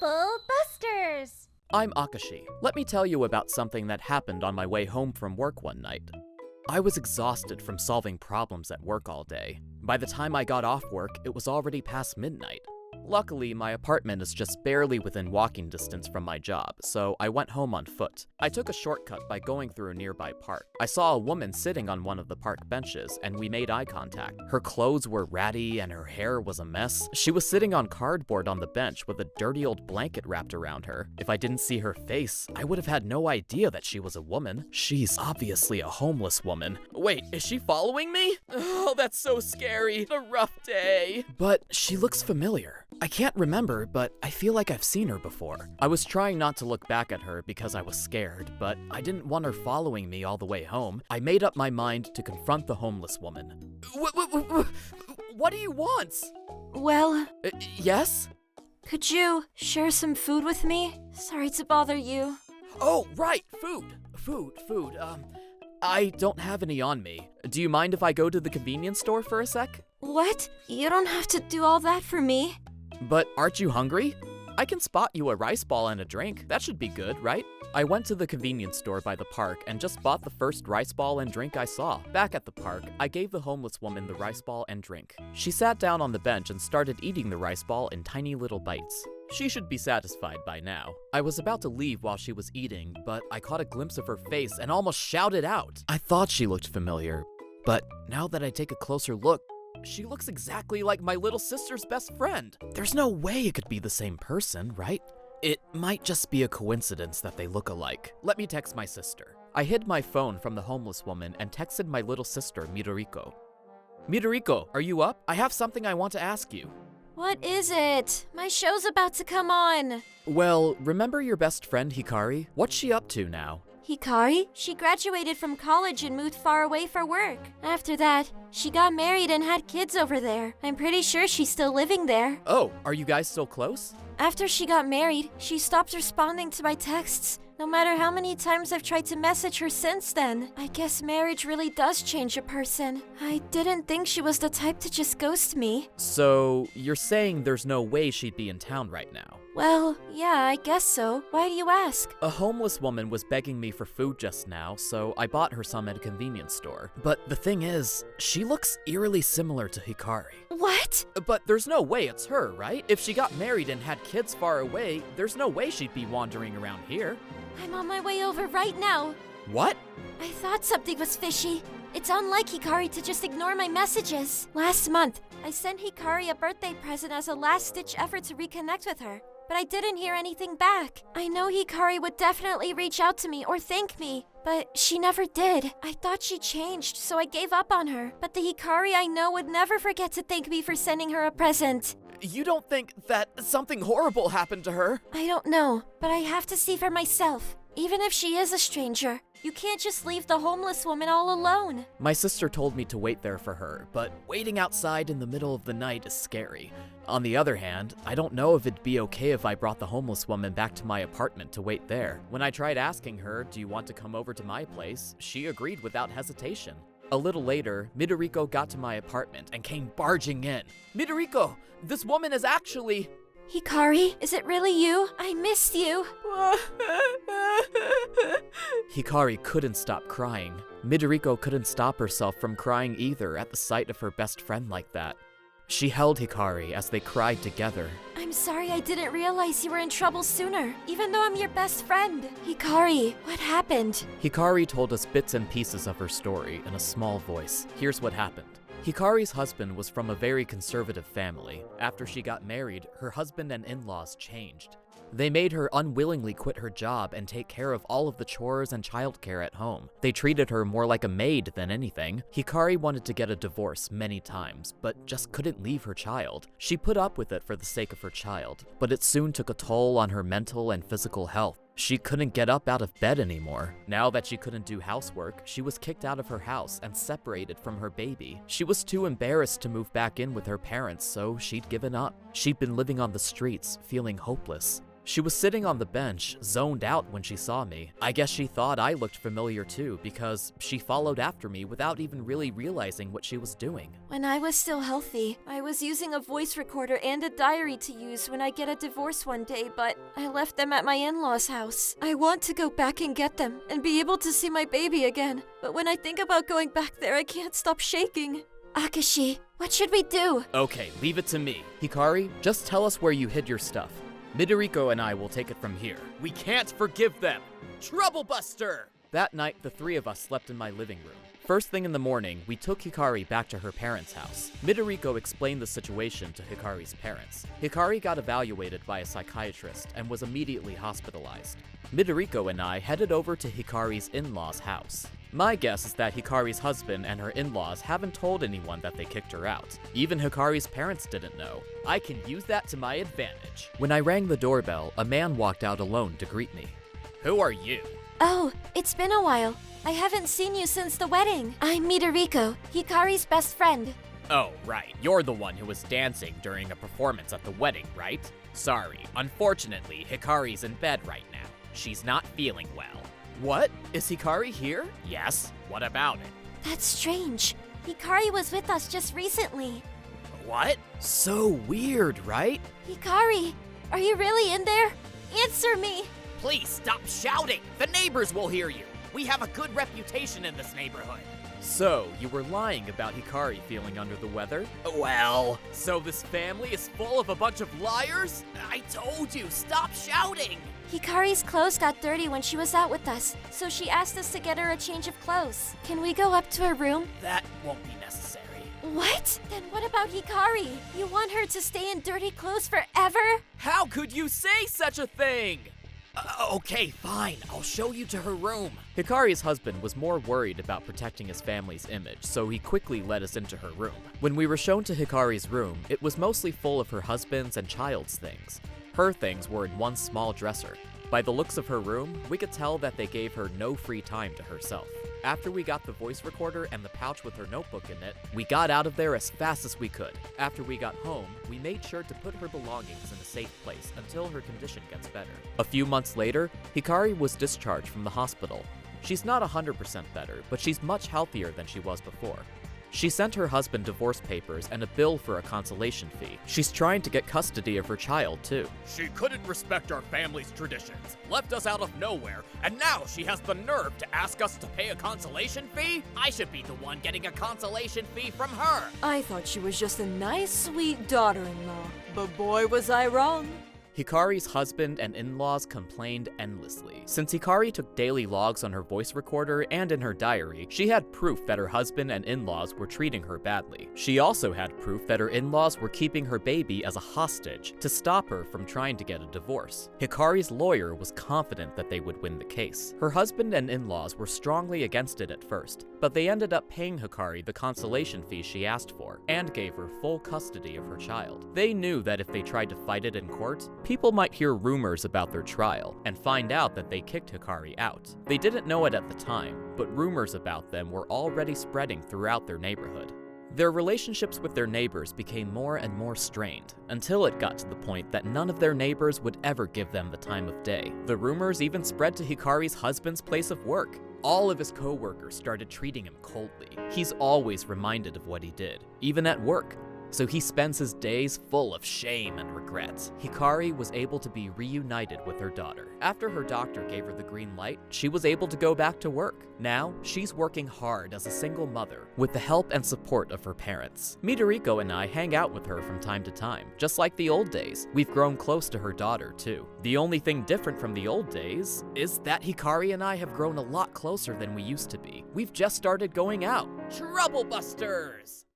Double Busters! I'm Akashi. Let me tell you about something that happened on my way home from work one night. I was exhausted from solving problems at work all day. By the time I got off work, it was already past midnight. Luckily, my apartment is just barely within walking distance from my job, so I went home on foot. I took a shortcut by going through a nearby park. I saw a woman sitting on one of the park benches, and we made eye contact. Her clothes were ratty and her hair was a mess. She was sitting on cardboard on the bench with a dirty old blanket wrapped around her. If I didn't see her face, I would have had no idea that she was a woman. She's obviously a homeless woman. Wait, is she following me? Oh, that's so scary. A rough day. But she looks familiar. I can't remember, but I feel like I've seen her before. I was trying not to look back at her because I was scared, but I didn't want her following me all the way home. I made up my mind to confront the homeless woman. What do you want? Well, Yes? could you share some food with me? Sorry to bother you. Oh, right, food. I don't have any on me. Do you mind if I go to the convenience store for a sec? What? You don't have to do all that for me. But aren't you hungry? I can spot you a rice ball and a drink. That should be good, right? I went to the convenience store by the park and just bought the first rice ball and drink I saw. Back at the park, I gave the homeless woman the rice ball and drink. She sat down on the bench and started eating the rice ball in tiny little bites. She should be satisfied by now. I was about to leave while she was eating, but I caught a glimpse of her face and almost shouted out. I thought she looked familiar, but now that I take a closer look, she looks exactly like my little sister's best friend. There's no way it could be the same person, right? It might just be a coincidence that they look alike. Let me text my sister. I hid my phone from the homeless woman and texted my little sister, Midorico. Midorico, are you up? I have something I want to ask you. What is it? My show's about to come on. Well, remember your best friend, Hikari? What's she up to now? Hikari? She graduated from college and moved far away for work. After that, she got married and had kids over there. I'm pretty sure she's still living there. Oh, are you guys still close? After she got married, she stopped responding to my texts. No matter how many times I've tried to message her since then. I guess marriage really does change a person. I didn't think she was the type to just ghost me. So, you're saying there's no way she'd be in town right now? Well, yeah, I guess so. Why do you ask? A homeless woman was begging me for food just now, so I bought her some at a convenience store. But the thing is, she looks eerily similar to Hikari. What? But there's no way it's her, right? If she got married and had kids far away, there's no way she'd be wandering around here. I'm on my way over right now. What? I thought something was fishy. It's unlike Hikari to just ignore my messages. Last month, I sent Hikari a birthday present as a last-ditch effort to reconnect with her, but I didn't hear anything back. I know Hikari would definitely reach out to me or thank me, but she never did. I thought she changed, so I gave up on her. But the Hikari I know would never forget to thank me for sending her a present. You don't think that something horrible happened to her? I don't know, but I have to see for myself. Even if she is a stranger, you can't just leave the homeless woman all alone. My sister told me to wait there for her, but waiting outside in the middle of the night is scary. On the other hand, I don't know if it'd be okay if I brought the homeless woman back to my apartment to wait there. When I tried asking her, "Do you want to come over to my place?" she agreed without hesitation. A little later, Midorico got to my apartment and came barging in. Midorico, this woman is actually... Hikari, is it really you? I missed you. Hikari couldn't stop crying. Midorico couldn't stop herself from crying either at the sight of her best friend like that. She held Hikari as they cried together. I'm sorry I didn't realize you were in trouble sooner, even though I'm your best friend. Hikari, what happened? Hikari told us bits and pieces of her story in a small voice. Here's what happened. Hikari's husband was from a very conservative family. After she got married, her husband and in-laws changed. They made her unwillingly quit her job and take care of all of the chores and childcare at home. They treated her more like a maid than anything. Hikari wanted to get a divorce many times, but just couldn't leave her child. She put up with it for the sake of her child, but it soon took a toll on her mental and physical health. She couldn't get up out of bed anymore. Now that she couldn't do housework, she was kicked out of her house and separated from her baby. She was too embarrassed to move back in with her parents, so she'd given up. She'd been living on the streets, feeling hopeless. She was sitting on the bench, zoned out when she saw me. I guess she thought I looked familiar too, because she followed after me without even really realizing what she was doing. When I was still healthy, I was using a voice recorder and a diary to use when I get a divorce one day, but I left them at my in-laws' house. I want to go back and get them and be able to see my baby again, but when I think about going back there, I can't stop shaking. Akashi, what should we do? Okay, leave it to me. Hikari, just tell us where you hid your stuff. Midorico and I will take it from here. We can't forgive them! Trouble Buster! That night, the three of us slept in my living room. First thing in the morning, we took Hikari back to her parents' house. Midorico explained the situation to Hikari's parents. Hikari got evaluated by a psychiatrist and was immediately hospitalized. Midorico and I headed over to Hikari's in-laws' house. My guess is that Hikari's husband and her in-laws haven't told anyone that they kicked her out. Even Hikari's parents didn't know. I can use that to my advantage. When I rang the doorbell, a man walked out alone to greet me. Who are you? Oh, it's been a while. I haven't seen you since the wedding. I'm Midorico, Hikari's best friend. Oh, right. You're the one who was dancing during a performance at the wedding, right? Sorry. Unfortunately, Hikari's in bed right now. She's not feeling well. What? Is Hikari here? Yes. What about it? That's strange. Hikari was with us just recently. What? So weird, right? Hikari, are you really in there? Answer me! Please stop shouting! The neighbors will hear you! We have a good reputation in this neighborhood. So, you were lying about Hikari feeling under the weather? Well, so this family is full of a bunch of liars? I told you, stop shouting! Hikari's clothes got dirty when she was out with us, so she asked us to get her a change of clothes. Can we go up to her room? That won't be necessary. What? Then what about Hikari? You want her to stay in dirty clothes forever? How could you say such a thing? Okay, fine. I'll show you to her room. Hikari's husband was more worried about protecting his family's image, so he quickly led us into her room. When we were shown to Hikari's room, it was mostly full of her husband's and child's things. Her things were in one small dresser. By the looks of her room, we could tell that they gave her no free time to herself. After we got the voice recorder and the pouch with her notebook in it, we got out of there as fast as we could. After we got home, we made sure to put her belongings in a safe place until her condition gets better. A few months later, Hikari was discharged from the hospital. She's not 100% better, but she's much healthier than she was before. She sent her husband divorce papers and a bill for a consolation fee. She's trying to get custody of her child, too. She couldn't respect our family's traditions, left us out of nowhere, and now she has the nerve to ask us to pay a consolation fee? I should be the one getting a consolation fee from her. I thought she was just a nice, sweet daughter-in-law, but boy was I wrong. Hikari's husband and in-laws complained endlessly. Since Hikari took daily logs on her voice recorder and in her diary, she had proof that her husband and in-laws were treating her badly. She also had proof that her in-laws were keeping her baby as a hostage to stop her from trying to get a divorce. Hikari's lawyer was confident that they would win the case. Her husband and in-laws were strongly against it at first, but they ended up paying Hikari the consolation fee she asked for and gave her full custody of her child. They knew that if they tried to fight it in court, people might hear rumors about their trial and find out that they kicked Hikari out. They didn't know it at the time, but rumors about them were already spreading throughout their neighborhood. Their relationships with their neighbors became more and more strained, until it got to the point that none of their neighbors would ever give them the time of day. The rumors even spread to Hikari's husband's place of work. All of his co-workers started treating him coldly. He's always reminded of what he did, even at work. So he spends his days full of shame and regret. Hikari was able to be reunited with her daughter. After her doctor gave her the green light, she was able to go back to work. Now, she's working hard as a single mother, with the help and support of her parents. Midorico and I hang out with her from time to time, just like the old days. We've grown close to her daughter, too. The only thing different from the old days is that Hikari and I have grown a lot closer than we used to be. We've just started going out. Trouble Busters!